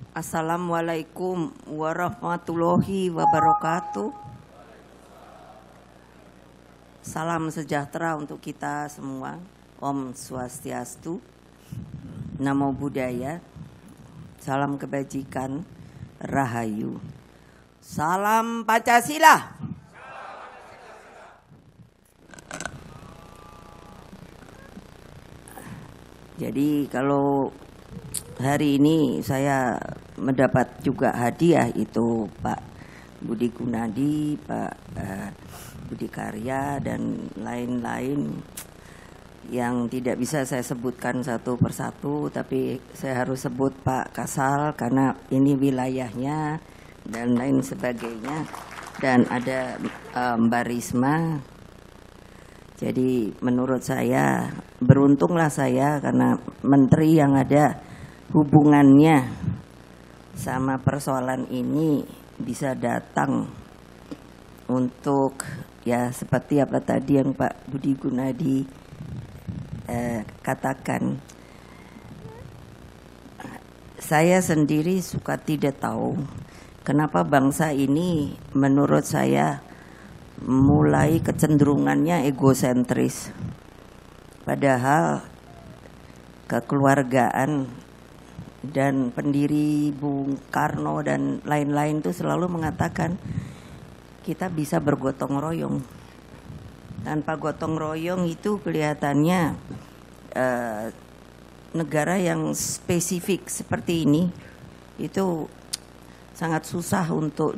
Assalamualaikum warahmatullahi wabarakatuh. Salam sejahtera untuk kita semua. Om Swastiastu, Namo Buddhaya, salam kebajikan, Rahayu, salam Pancasila. Jadi kalau hari ini saya mendapat juga hadiah itu Pak Budi Gunadi, Pak Budi Karya dan lain-lain yang tidak bisa saya sebutkan satu persatu, tapi saya harus sebut Pak Kasal karena ini wilayahnya dan lain sebagainya, dan ada Mbak Risma. Jadi menurut saya beruntunglah saya karena menteri yang ada hubungannya sama persoalan ini bisa datang untuk ya seperti apa tadi yang Pak Budi Gunadi katakan. Saya sendiri suka tidak tahu kenapa bangsa ini menurut saya mulai kecenderungannya egosentris, padahal kekeluargaan dan pendiri Bung Karno dan lain-lain itu selalu mengatakan kita bisa bergotong royong. Tanpa gotong royong itu kelihatannya negara yang spesifik seperti ini itu sangat susah untuk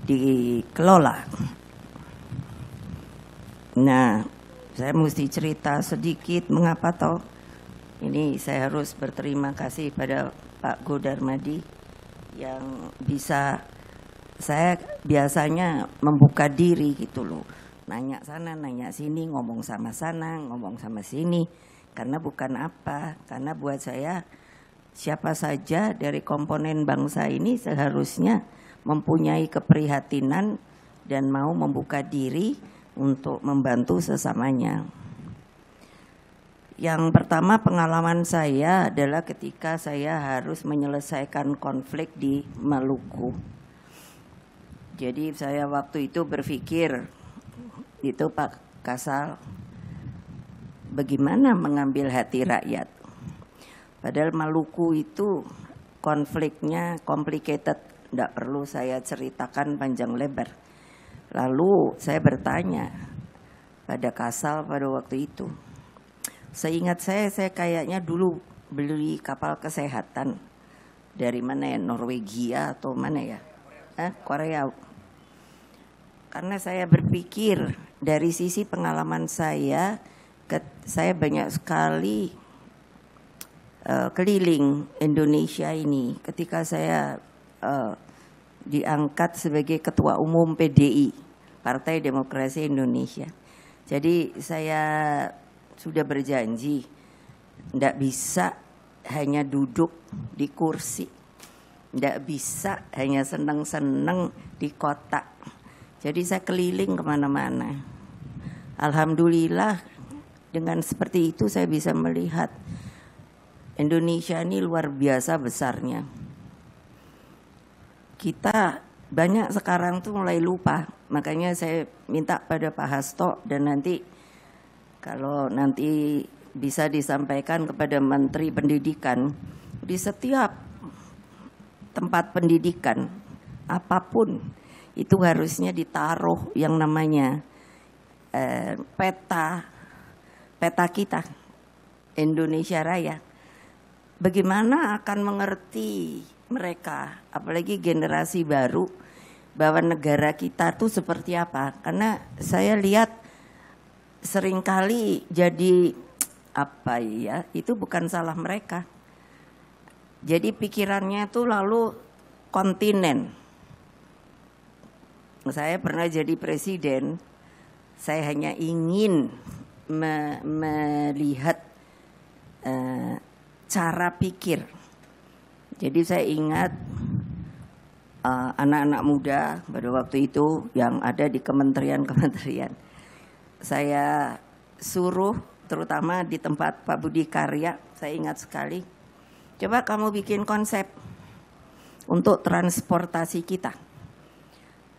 dikelola. Nah, saya mesti cerita sedikit mengapa toh ini saya harus berterima kasih pada Pak Godarmadi yang bisa, saya biasanya membuka diri gitu loh. Nanya sana, nanya sini, ngomong sama sana, ngomong sama sini. Karena bukan apa, karena buat saya siapa saja dari komponen bangsa ini seharusnya mempunyai keprihatinan dan mau membuka diri untuk membantu sesamanya. Yang pertama pengalaman saya adalah ketika saya harus menyelesaikan konflik di Maluku. Jadi saya waktu itu berpikir, itu Pak Kasal, bagaimana mengambil hati rakyat. Padahal Maluku itu konfliknya complicated, tidak perlu saya ceritakan panjang lebar. Lalu saya bertanya pada Kasal pada waktu itu, seingat saya kayaknya dulu beli kapal kesehatan dari mana ya, Norwegia atau mana ya, Korea. Karena saya berpikir dari sisi pengalaman saya banyak sekali keliling Indonesia ini ketika saya diangkat sebagai ketua umum PDI, Partai Demokrasi Indonesia. Jadi saya sudah berjanji tidak bisa hanya duduk di kursi, tidak bisa hanya seneng-seneng di kota. Jadi saya keliling kemana-mana. Alhamdulillah dengan seperti itu saya bisa melihat Indonesia ini luar biasa besarnya. Kita banyak sekarang tuh mulai lupa, makanya saya minta pada Pak Hasto dan nanti kalau nanti bisa disampaikan kepada Menteri Pendidikan, di setiap tempat pendidikan apapun itu harusnya ditaruh yang namanya peta kita Indonesia Raya. Bagaimana akan mengerti mereka, apalagi generasi baru, bahwa negara kita tuh seperti apa? Karena saya lihat seringkali jadi apa ya, itu bukan salah mereka. Jadi pikirannya tuh lalu kontinen. Saya pernah jadi presiden, saya hanya ingin melihat cara pikir. Jadi saya ingat anak-anak muda pada waktu itu yang ada di kementerian-kementerian. Saya suruh terutama di tempat Pak Budi Karya, saya ingat sekali. Coba kamu bikin konsep untuk transportasi kita.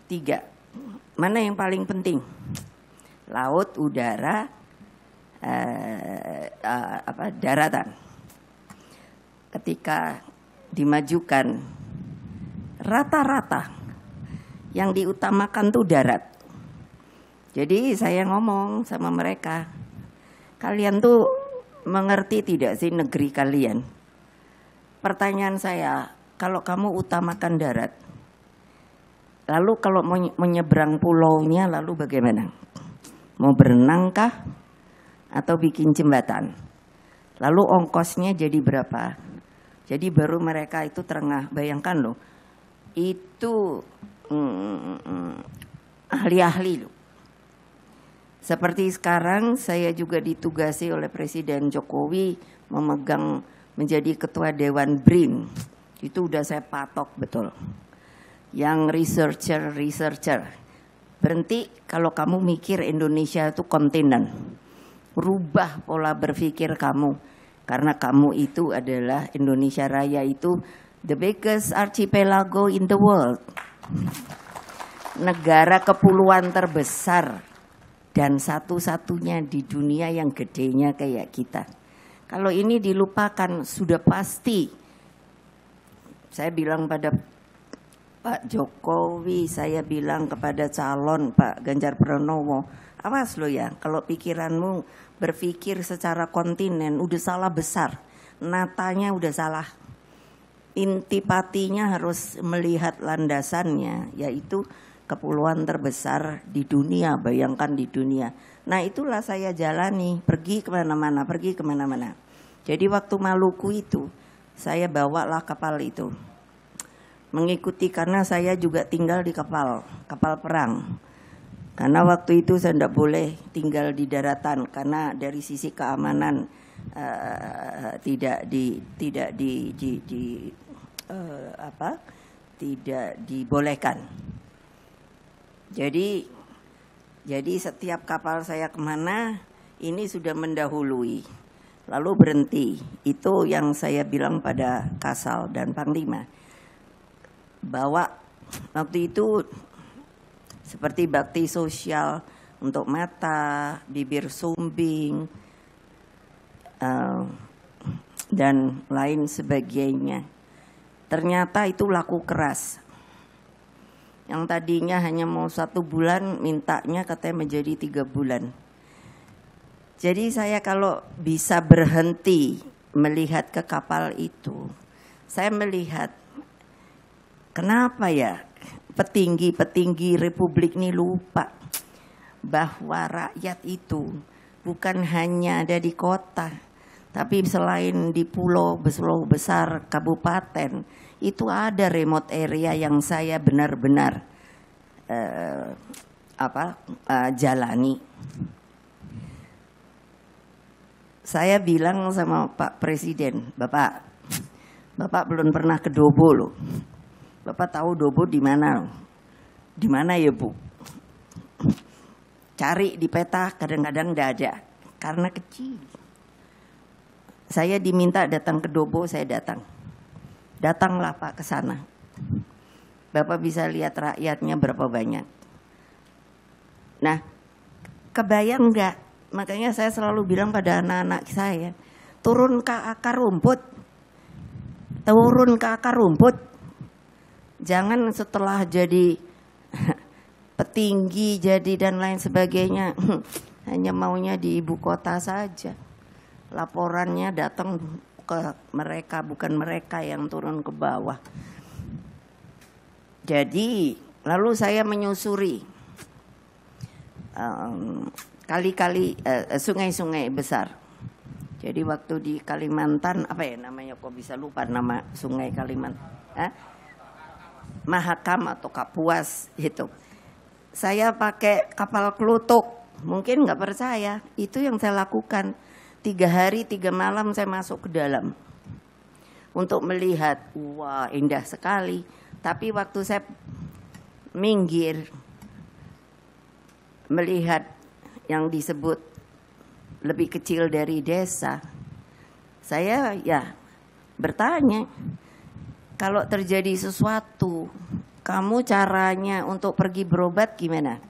3. Mana yang paling penting? Laut, udara, daratan. Ketika dimajukan, rata-rata yang diutamakan tuh darat. Jadi saya ngomong sama mereka, kalian tuh mengerti tidak sih negeri kalian? Pertanyaan saya, kalau kamu utamakan darat, lalu kalau mau menyeberang pulaunya lalu bagaimana? Mau berenang kah? Atau bikin jembatan? Lalu ongkosnya jadi berapa? Jadi baru mereka itu terengah. Bayangkan loh, itu ahli-ahli loh. Seperti sekarang saya juga ditugasi oleh Presiden Jokowi memegang menjadi ketua Dewan BRIN. Itu udah saya patok betul. Yang researcher. Berhenti kalau kamu mikir Indonesia itu kontinen. Rubah pola berpikir kamu. Karena kamu itu adalah Indonesia Raya itu the biggest archipelago in the world. Negara kepulauan terbesar. Dan satu-satunya di dunia yang gedenya kayak kita. Kalau ini dilupakan sudah pasti. Saya bilang pada Pak Jokowi, saya bilang kepada calon Pak Ganjar Pranowo, awas lo ya, kalau pikiranmu berpikir secara kontinen udah salah besar. Natanya udah salah. Intipatinya harus melihat landasannya, yaitu kepulauan terbesar di dunia, bayangkan di dunia. Nah itulah saya jalani, pergi kemana-mana. Jadi waktu Maluku itu, saya bawalah kapal itu. Mengikuti karena saya juga tinggal di kapal perang. Karena waktu itu saya tidak boleh tinggal di daratan, karena dari sisi keamanan tidak dibolehkan. Jadi setiap kapal saya kemana ini sudah mendahului, lalu berhenti. Itu yang saya bilang pada Kasal dan Panglima, bahwa waktu itu seperti bakti sosial untuk mata, bibir sumbing, dan lain sebagainya. Ternyata itu laku keras. Yang tadinya hanya mau 1 bulan, mintanya katanya menjadi 3 bulan. Jadi saya kalau bisa berhenti melihat ke kapal itu, saya melihat kenapa ya petinggi-petinggi Republik ini lupa bahwa rakyat itu bukan hanya ada di kota, tapi selain di pulau besar, kabupaten, itu ada remote area yang saya benar-benar jalani. Saya bilang sama Pak Presiden, Bapak belum pernah ke Dobo loh. Bapak tahu Dobo di mana? Di mana ya Bu? Cari di peta, kadang-kadang tidak ada karena kecil. Saya diminta datang ke Dobo, saya datang. Datanglah Pak ke sana. Bapak bisa lihat rakyatnya berapa banyak. Nah, kebayang enggak? Makanya saya selalu bilang pada anak-anak saya, turun ke akar rumput. Turun ke akar rumput. Jangan setelah jadi petinggi, jadi dan lain sebagainya, hanya maunya di ibu kota saja. Laporannya datang ke mereka, bukan mereka yang turun ke bawah. Jadi lalu saya menyusuri kali-kali sungai-sungai besar. Jadi waktu di Kalimantan, apa ya namanya, kok bisa lupa nama sungai Kalimantan, Mahakam atau Kapuas itu. Saya pakai kapal kelutuk, mungkin nggak percaya, itu yang saya lakukan. 3 hari 3 malam saya masuk ke dalam untuk melihat, wah indah sekali. Tapi waktu saya minggir melihat yang disebut lebih kecil dari desa, saya ya bertanya, kalau terjadi sesuatu, kamu caranya untuk pergi berobat gimana?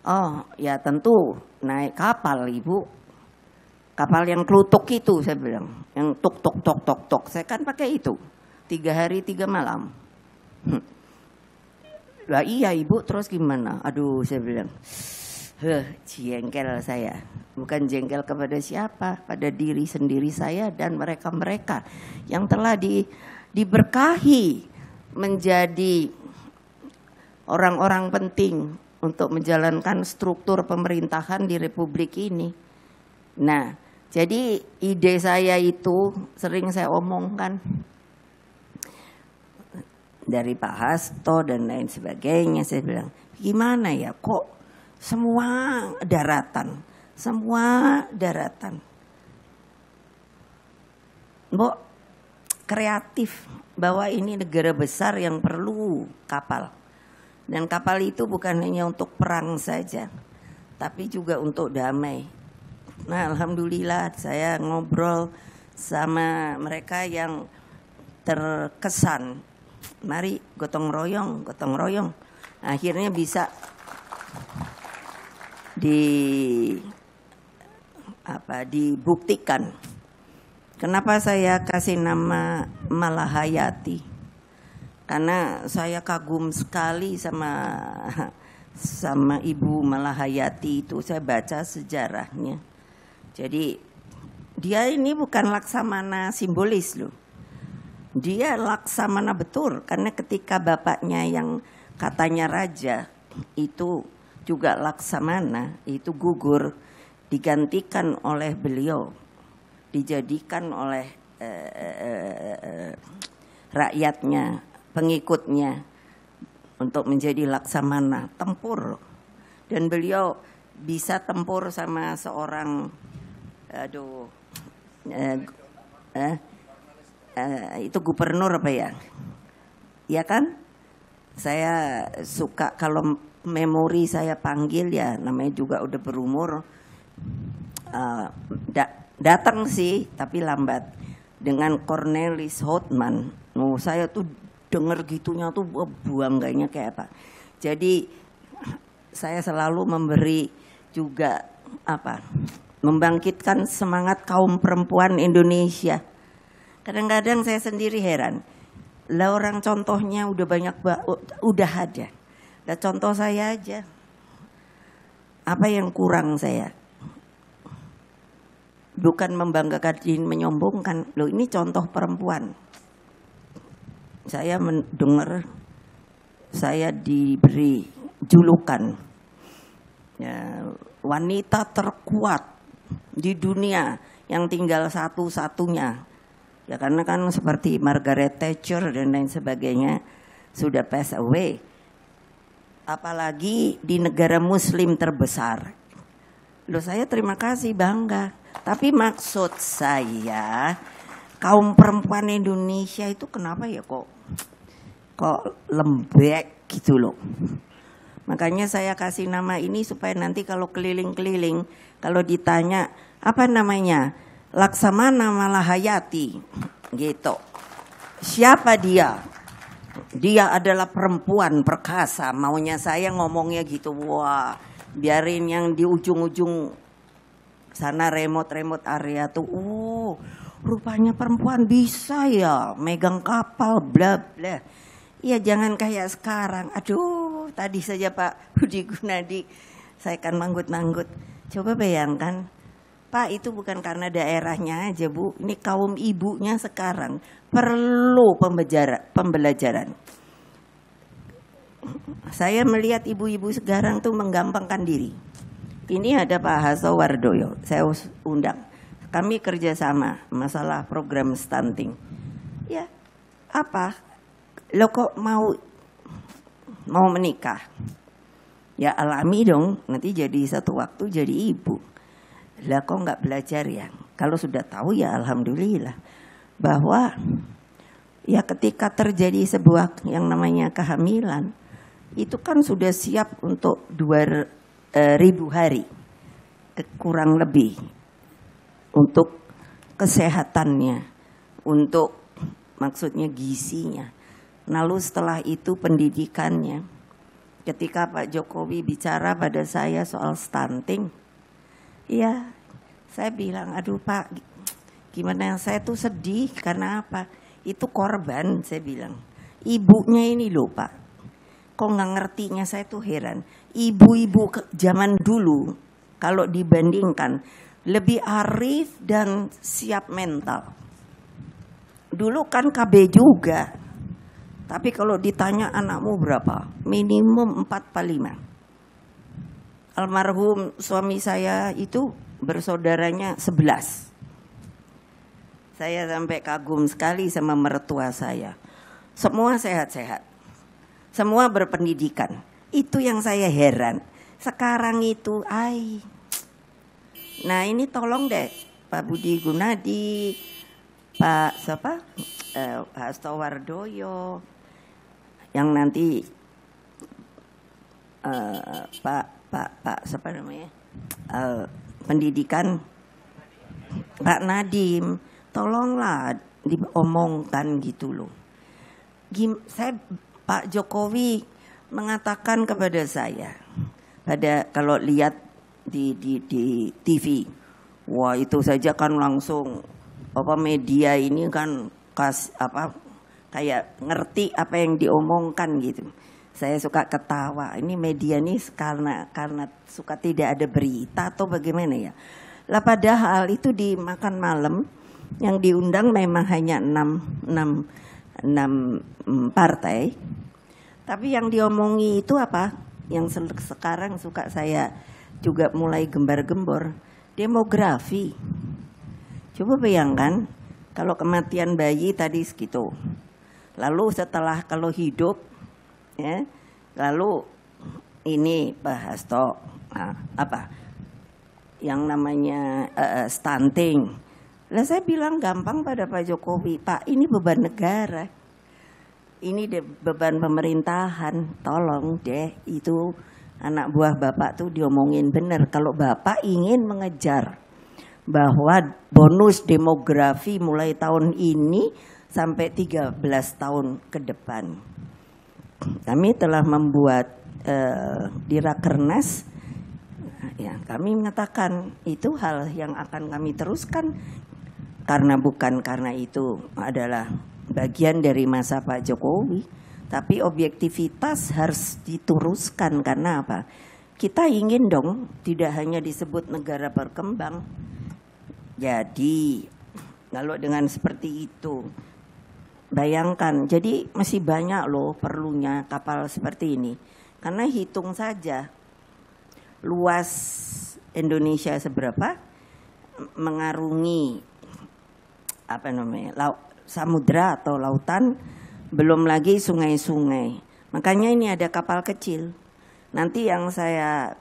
Oh ya tentu naik kapal ibu, kapal yang kelutuk itu saya bilang, yang tok tok tok tok tok, saya kan pakai itu 3 hari 3 malam. Lah iya ibu, terus gimana? Aduh saya bilang, jengkel saya. Bukan jengkel kepada siapa, pada diri sendiri saya dan mereka-mereka yang telah diberkahi menjadi orang-orang penting untuk menjalankan struktur pemerintahan di Republik ini. Nah, jadi ide saya itu sering saya omongkan dari Pak Hasto dan lain sebagainya. Saya bilang, gimana ya kok semua daratan. Mbok kreatif bahwa ini negara besar yang perlu kapal. Dan kapal itu bukan hanya untuk perang saja, tapi juga untuk damai. Nah, alhamdulillah saya ngobrol sama mereka yang terkesan. Mari gotong royong. Akhirnya bisa dibuktikan. Kenapa saya kasih nama Malahayati? Karena saya kagum sekali sama Ibu Malahayati itu. Saya baca sejarahnya. Jadi dia ini bukan laksamana simbolis loh. Dia laksamana betul, karena ketika bapaknya yang katanya raja itu juga laksamana, itu gugur, digantikan oleh beliau, dijadikan oleh rakyatnya, pengikutnya untuk menjadi laksamana tempur. Dan beliau bisa tempur sama seorang itu gubernur apa ya? Ya kan? Saya suka kalau memori saya panggil ya, namanya juga udah berumur. Datang sih, tapi lambat. Dengan Cornelis Houtman. Saya tuh denger gitunya tuh bangganya kayak apa. Jadi saya selalu memberi juga membangkitkan semangat kaum perempuan Indonesia. Kadang-kadang saya sendiri heran, lah orang contohnya udah banyak, udah ada. Lah contoh saya aja, apa yang kurang saya? Bukan membanggakan, menyombongkan. Loh ini contoh perempuan. Saya mendengar, saya diberi julukan ya, wanita terkuat di dunia yang tinggal satu-satunya. Ya karena kan seperti Margaret Thatcher dan lain sebagainya sudah pass away. Apalagi di negara muslim terbesar. Loh saya terima kasih, bangga. Tapi maksud saya kaum perempuan Indonesia itu kenapa ya kok lembek gitu loh. Makanya saya kasih nama ini supaya nanti kalau keliling-keliling, kalau ditanya apa namanya, Laksamana Malahayati gitu. Siapa dia? Dia adalah perempuan perkasa. Maunya saya ngomongnya gitu. Wah, biarin yang di ujung-ujung sana remote area tuh. Rupanya perempuan bisa ya megang kapal bla bla. Ya jangan kayak sekarang. Aduh, tadi saja Pak Budi Gunadi saya kan manggut-manggut. Coba bayangkan, Pak, itu bukan karena daerahnya aja, Bu. Ini kaum ibunya sekarang perlu pembelajaran. Saya melihat ibu-ibu sekarang tuh menggampangkan diri. Ini ada Pak Hasto Wardoyo, saya undang. Kami kerjasama masalah program stunting. Ya, apa? Lo kok mau menikah? Ya alami dong, nanti jadi satu waktu jadi ibu. Lah kok nggak belajar ya? Kalau sudah tahu ya alhamdulillah. Bahwa ya ketika terjadi sebuah yang namanya kehamilan, itu kan sudah siap untuk 2000 hari kurang lebih untuk kesehatannya, untuk maksudnya gizinya. Lalu setelah itu pendidikannya. Ketika Pak Jokowi bicara pada saya soal stunting, ya saya bilang, aduh Pak, gimana, saya tuh sedih karena apa? Itu korban, saya bilang. Ibunya ini loh Pak, kok nggak ngertinya, saya tuh heran. Ibu-ibu zaman dulu kalau dibandingkan lebih arif dan siap mental. Dulu kan KB juga. Tapi kalau ditanya anakmu berapa? Minimum 4-5. Almarhum suami saya itu bersaudaranya 11. Saya sampai kagum sekali sama mertua saya. Semua sehat-sehat. Semua berpendidikan. Itu yang saya heran. Sekarang itu, nah ini tolong deh Pak Budi Gunadi, Pak siapa? Hasto Wardoyo, yang nanti Pak siapa namanya, pendidikan Pak Nadiem, tolonglah diomongkan gitu loh. Pak Jokowi mengatakan kepada saya, kalau lihat di TV, wah itu saja kan langsung media ini kan kayak ngerti apa yang diomongkan gitu. Saya suka ketawa. Ini media nih karena suka tidak ada berita atau bagaimana ya. Lah padahal itu di makan malam yang diundang memang hanya 6 partai. Tapi yang diomongi itu apa? Yang sekarang suka saya juga mulai gembar-gembor. Demografi. Coba bayangkan kalau kematian bayi tadi segitu. Lalu setelah kalau hidup, ya, lalu ini Pak Hasto, yang namanya stunting. Lah saya bilang gampang pada Pak Jokowi, Pak ini beban negara, ini beban pemerintahan, tolong deh itu anak buah Bapak tuh diomongin bener. Kalau Bapak ingin mengejar bahwa bonus demografi mulai tahun ini sampai 13 tahun ke depan. Kami telah membuat di Rakernas, ya, kami mengatakan itu hal yang akan kami teruskan bukan karena itu adalah bagian dari masa Pak Jokowi, tapi objektivitas harus diteruskan karena apa? Kita ingin dong tidak hanya disebut negara berkembang. Jadi kalau dengan seperti itu, bayangkan, jadi masih banyak loh perlunya kapal seperti ini. Karena hitung saja luas Indonesia seberapa, mengarungi samudra atau lautan, belum lagi sungai-sungai. Makanya ini ada kapal kecil. Nanti yang saya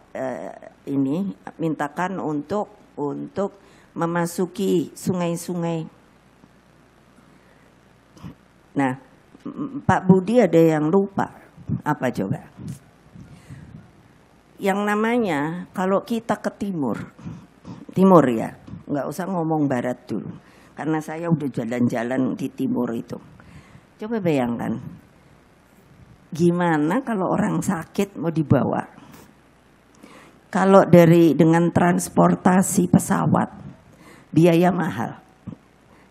ini mintakan untuk memasuki sungai-sungai. Nah, Pak Budi ada yang lupa. Apa coba? Yang namanya kalau kita ke timur ya, nggak usah ngomong barat dulu. Karena saya udah jalan-jalan di timur itu. Coba bayangkan, gimana kalau orang sakit mau dibawa? Kalau dengan transportasi pesawat, biaya mahal.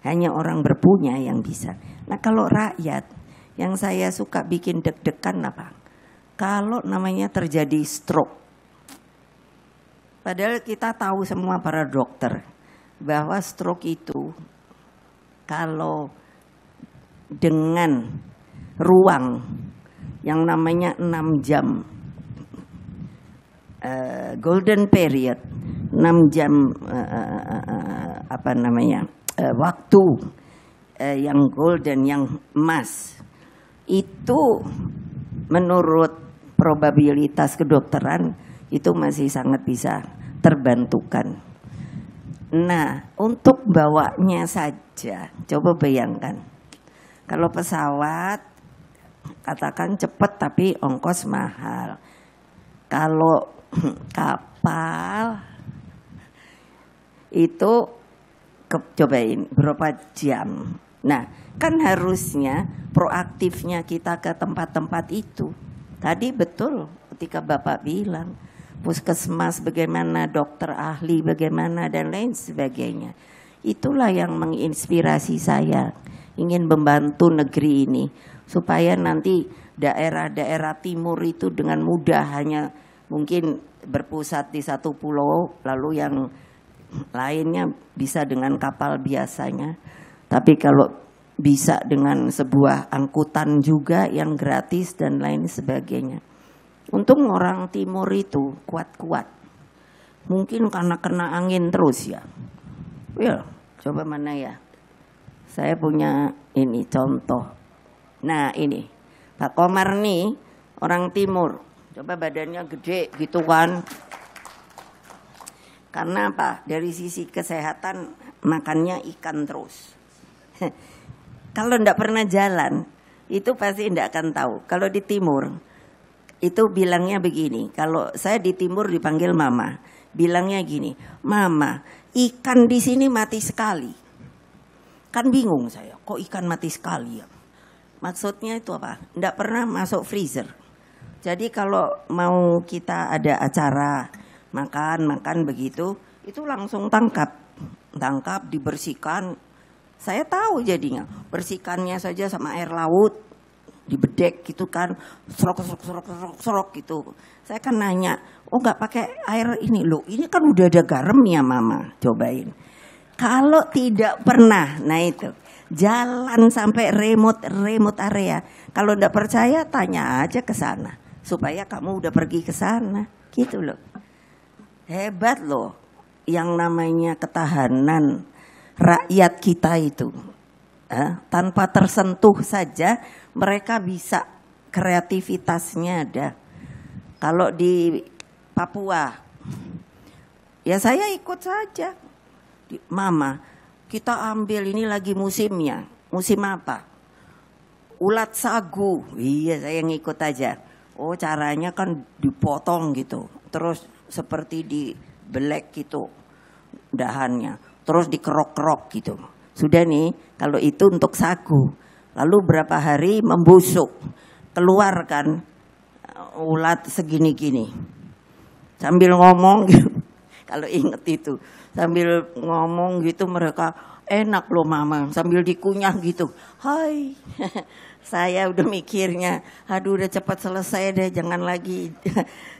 Hanya orang berpunya yang bisa. Nah kalau rakyat, yang saya suka bikin deg-degan apa? Kalau namanya terjadi stroke. Padahal kita tahu semua para dokter bahwa stroke itu kalau dengan ruang yang namanya 6 jam golden period, 6 jam waktu yang golden, yang emas, itu menurut probabilitas kedokteran itu masih sangat bisa terbantukan. Nah, untuk bawanya saja, coba bayangkan. Kalau pesawat, katakan cepat tapi ongkos mahal. Kalau kapal, itu cobain berapa jam. Nah, kan harusnya proaktifnya kita ke tempat-tempat itu. Tadi betul ketika Bapak bilang, puskesmas bagaimana, dokter ahli bagaimana, dan lain sebagainya. Itulah yang menginspirasi saya, ingin membantu negeri ini. Supaya nanti daerah-daerah timur itu dengan mudah hanya mungkin berpusat di satu pulau, lalu yang lainnya bisa dengan kapal biasanya. Tapi kalau bisa dengan sebuah angkutan juga yang gratis dan lain sebagainya. Untung orang timur itu kuat-kuat. Mungkin karena kena angin terus ya. Ya, coba mana ya. Saya punya ini contoh. Nah ini, Pak Komar nih orang timur. Coba badannya gede gitu kan. Karena apa? Dari sisi kesehatan makannya ikan terus. Kalau enggak pernah jalan, itu pasti enggak akan tahu. Kalau di timur, itu bilangnya begini. Kalau saya di timur dipanggil mama, bilangnya gini, mama, ikan di sini mati sekali. Kan bingung saya, kok ikan mati sekali ya? Maksudnya itu apa? Enggak pernah masuk freezer. Jadi kalau mau kita ada acara makan begitu, itu langsung tangkap, dibersihkan. Saya tahu jadinya, bersihkannya saja sama air laut, dibedek gitu kan, serok gitu. Saya kan nanya, oh nggak pakai air ini loh, ini kan udah ada garamnya mama, cobain. Kalau tidak pernah, nah itu, jalan sampai remote area. Kalau nggak percaya, tanya aja ke sana, supaya kamu udah pergi ke sana, gitu loh. Hebat loh yang namanya ketahanan rakyat kita itu. Tanpa tersentuh saja mereka bisa, kreativitasnya ada. Kalau di Papua, ya saya ikut saja. Mama, kita ambil ini lagi musimnya. Musim apa? Ulat sagu. Iya, saya ngikut aja. Oh, caranya kan dipotong gitu. Terus seperti dibelek gitu dahannya, terus dikerok-kerok gitu. Sudah nih, kalau itu untuk sagu. Lalu berapa hari membusuk, keluarkan ulat segini-gini. Sambil ngomong gitu, kalau inget itu, sambil ngomong gitu mereka, enak loh mama, sambil dikunyah gitu. Hai, saya udah mikirnya, aduh udah cepat selesai deh, jangan lagi.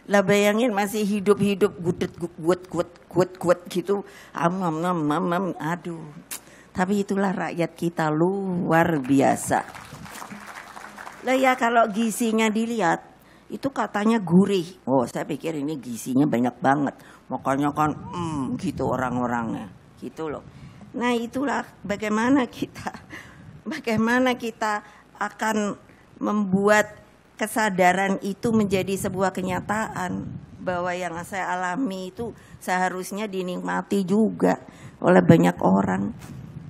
Lah bayangin masih hidup-hidup guet gitu. Aduh. Tapi itulah rakyat kita luar biasa. Lah ya kalau gizinya dilihat, itu katanya gurih. Oh saya pikir ini gizinya banyak banget. Makanya kan gitu orang-orangnya. Gitu loh. Nah itulah bagaimana kita akan membuat kesadaran itu menjadi sebuah kenyataan bahwa yang saya alami itu seharusnya dinikmati juga oleh banyak orang.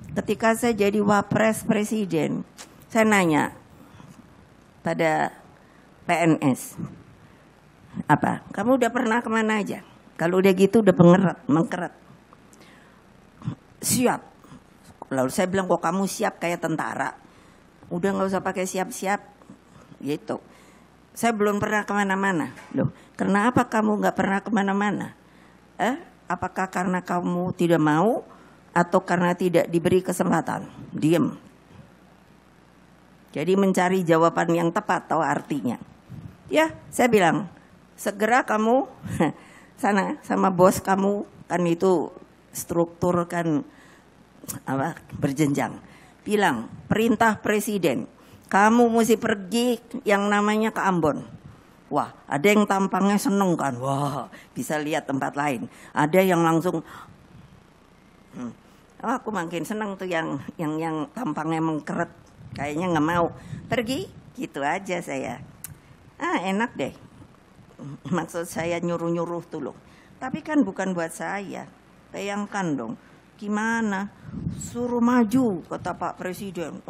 Ketika saya jadi wapres presiden, saya nanya pada PNS, apa? Kamu udah pernah kemana aja? Kalau udah gitu udah mengkeret. Siap. Lalu saya bilang, kok kamu siap kayak tentara? Udah nggak usah pakai siap-siap, gitu. Saya belum pernah kemana-mana. Loh, kenapa kamu nggak pernah kemana-mana? Apakah karena kamu tidak mau atau karena tidak diberi kesempatan? Diam. Jadi mencari jawaban yang tepat tahu artinya. Ya, saya bilang, segera kamu sana sama bos kamu, kan itu struktur kan apa berjenjang. Bilang, perintah presiden, kamu mesti pergi yang namanya ke Ambon. Wah, ada yang tampangnya seneng kan. Wah, bisa lihat tempat lain. Ada yang langsung aku makin seneng tuh yang tampangnya mengkeret. Kayaknya nggak mau pergi, gitu aja saya. Enak deh. Maksud saya nyuruh-nyuruh tuh loh. Tapi kan bukan buat saya. Bayangkan dong, gimana suruh maju kata Pak Presiden.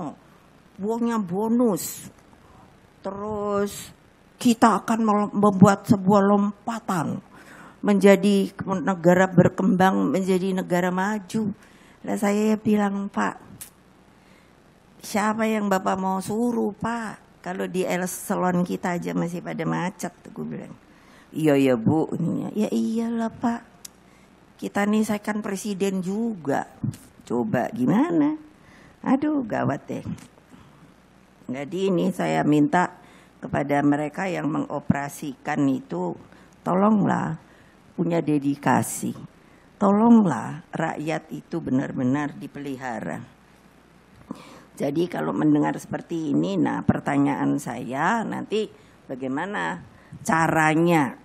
Uangnya bonus. Terus kita akan membuat sebuah lompatan menjadi negara berkembang, menjadi negara maju. Lah saya bilang, Pak, siapa yang Bapak mau suruh, Pak? Kalau di eselon kita aja masih pada macet, gue bilang. Iya ya Bu, ya iyalah Pak. Kita nih saya kan presiden juga. Coba gimana? Aduh gawat deh. Jadi ini saya minta kepada mereka yang mengoperasikan itu, tolonglah punya dedikasi. Tolonglah rakyat itu benar-benar dipelihara. Jadi kalau mendengar seperti ini, nah pertanyaan saya nanti bagaimana caranya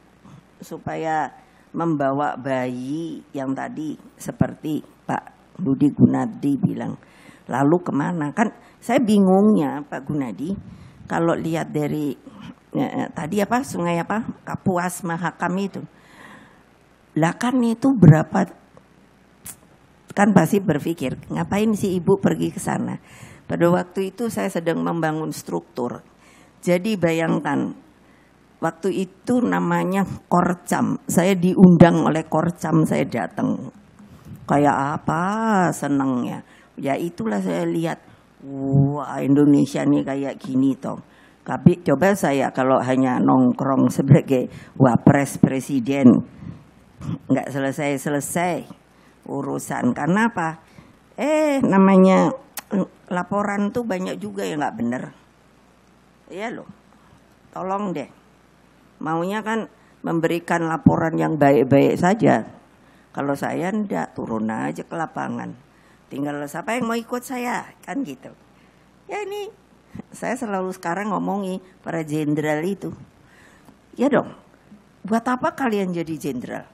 supaya membawa bayi yang tadi seperti Pak Budi Gunadi bilang, lalu kemana? Kan saya bingungnya Pak Gunadi, kalau lihat dari tadi apa sungai apa Kapuas Mahakam itu, lah kan itu berapa, kan pasti berpikir ngapain si ibu pergi ke sana. Pada waktu itu saya sedang membangun struktur. Jadi bayangkan, waktu itu namanya Korcam. Saya diundang oleh Korcam, saya datang. Kayak apa senangnya. Ya itulah saya lihat, wah Indonesia nih kayak gini toh. Tapi coba saya kalau hanya nongkrong sebagai wapres presiden, nggak selesai-selesai urusan. Karena apa? Namanya laporan tuh banyak juga yang nggak bener. Iya loh, tolong deh. Maunya kan memberikan laporan yang baik-baik saja. Kalau saya ndak, turun aja ke lapangan. Tinggal siapa yang mau ikut saya, kan gitu. Ya ini saya selalu sekarang ngomongi para jenderal itu. Ya dong, buat apa kalian jadi jenderal?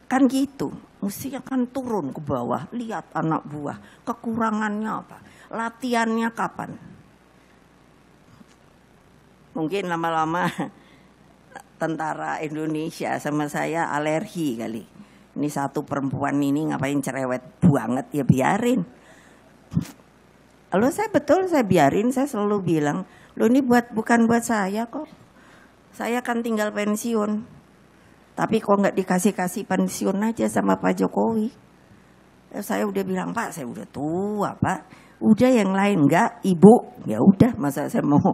Kan gitu, mesti akan turun ke bawah, lihat anak buah, kekurangannya apa, latihannya kapan. Mungkin lama-lama tentara Indonesia sama saya alergi kali. Ini satu perempuan ini ngapain cerewet banget, ya biarin. Lalu saya biarin, saya selalu bilang, lo ini bukan buat saya kok. Saya kan tinggal pensiun. Tapi kok nggak dikasih pensiun aja sama Pak Jokowi. Saya udah bilang, Pak saya udah tua Pak. Udah yang lain enggak, Ibu. Ya udah, masa saya mau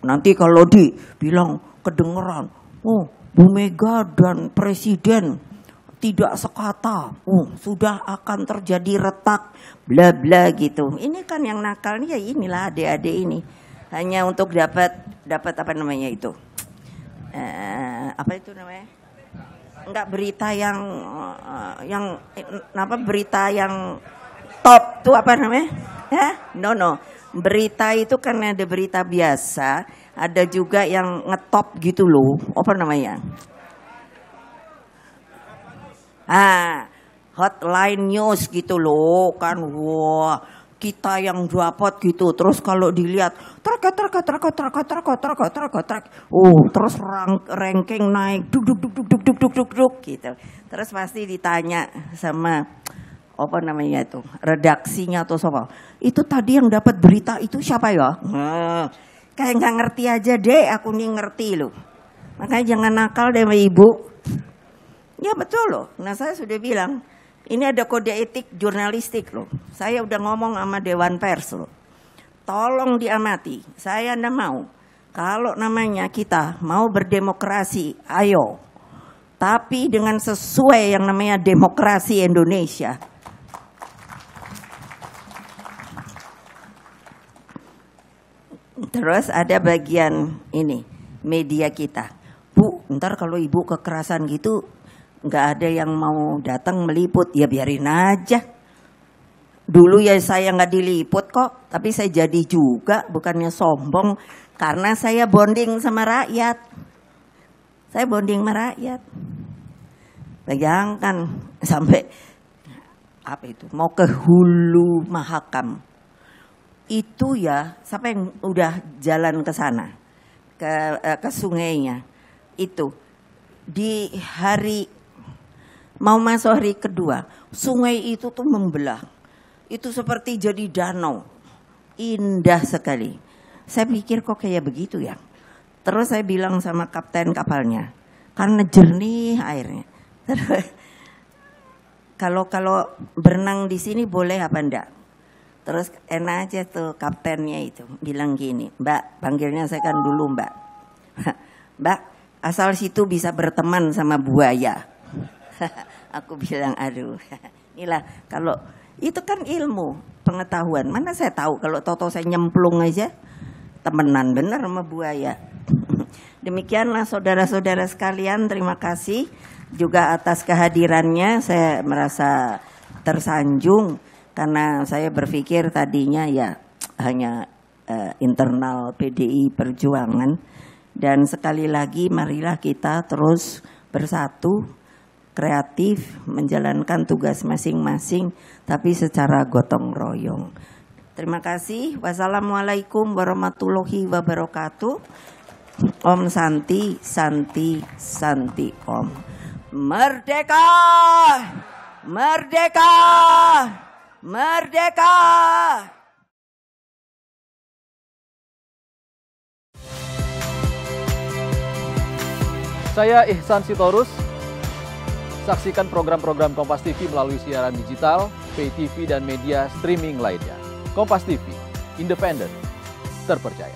nanti kalau dibilang kedengeran, oh Bu Mega dan Presiden tidak sekata, sudah akan terjadi retak, bla bla gitu. Ini kan yang nakalnya, ya inilah adik-adik ini. Hanya untuk dapat apa namanya itu? Apa itu namanya? Enggak berita yang berita yang top tuh apa namanya? No. Berita itu kan ada berita biasa, ada juga yang ngetop gitu loh. Apa namanya? Hotline news gitu loh kan. Wah, kita yang dapat gitu. Terus kalau dilihat trek. Terus ranking naik duk gitu. Terus pasti ditanya sama apa namanya itu, redaksinya atau siapa. Itu tadi yang dapat berita itu siapa ya? Kayak nggak ngerti aja deh, aku nih ngerti loh. Makanya jangan nakal deh sama ibu. Ya betul loh. Nah saya sudah bilang, ini ada kode etik jurnalistik loh. Saya udah ngomong sama Dewan Pers loh. Tolong diamati. Saya ndak mau. Kalau namanya kita mau berdemokrasi, ayo. Tapi dengan sesuai yang namanya demokrasi Indonesia. Terus ada bagian ini, media kita. Bu, ntar kalau ibu kekerasan gitu, nggak ada yang mau datang meliput, ya biarin aja. Dulu ya saya nggak diliput kok, tapi saya jadi juga, bukannya sombong, karena saya bonding sama rakyat. Saya bonding sama rakyat. Bayangkan sampai apa itu, mau ke hulu Mahakam. Itu ya, siapa yang udah jalan ke sana, ke sungainya. Itu di hari mau masuk hari kedua, sungai itu tuh membelah. Itu seperti jadi danau. Indah sekali. Saya pikir kok kayak begitu ya. Terus saya bilang sama kapten kapalnya, karena jernih airnya. Terus kalau berenang di sini boleh apa enggak? Terus enak aja tuh kaptennya itu bilang gini, Mbak, panggilnya saya kan dulu Mbak. Mbak, asal situ bisa berteman sama buaya. Aku bilang, aduh, inilah kalau itu kan ilmu, pengetahuan. Mana saya tahu kalau toto saya nyemplung aja, temenan bener sama buaya. Demikianlah saudara-saudara sekalian, terima kasih juga atas kehadirannya. Saya merasa tersanjung karena saya berpikir tadinya ya hanya internal PDI Perjuangan. Dan sekali lagi marilah kita terus bersatu, kreatif, menjalankan tugas masing-masing tapi secara gotong royong. Terima kasih. Wassalamualaikum warahmatullahi wabarakatuh. Om Santi, Santi, Santi Om. Merdeka! Merdeka! Merdeka! Saya Ihsan Sitorus. Saksikan program-program Kompas TV melalui siaran digital, pay TV, dan media streaming lainnya. Kompas TV, independen, terpercaya.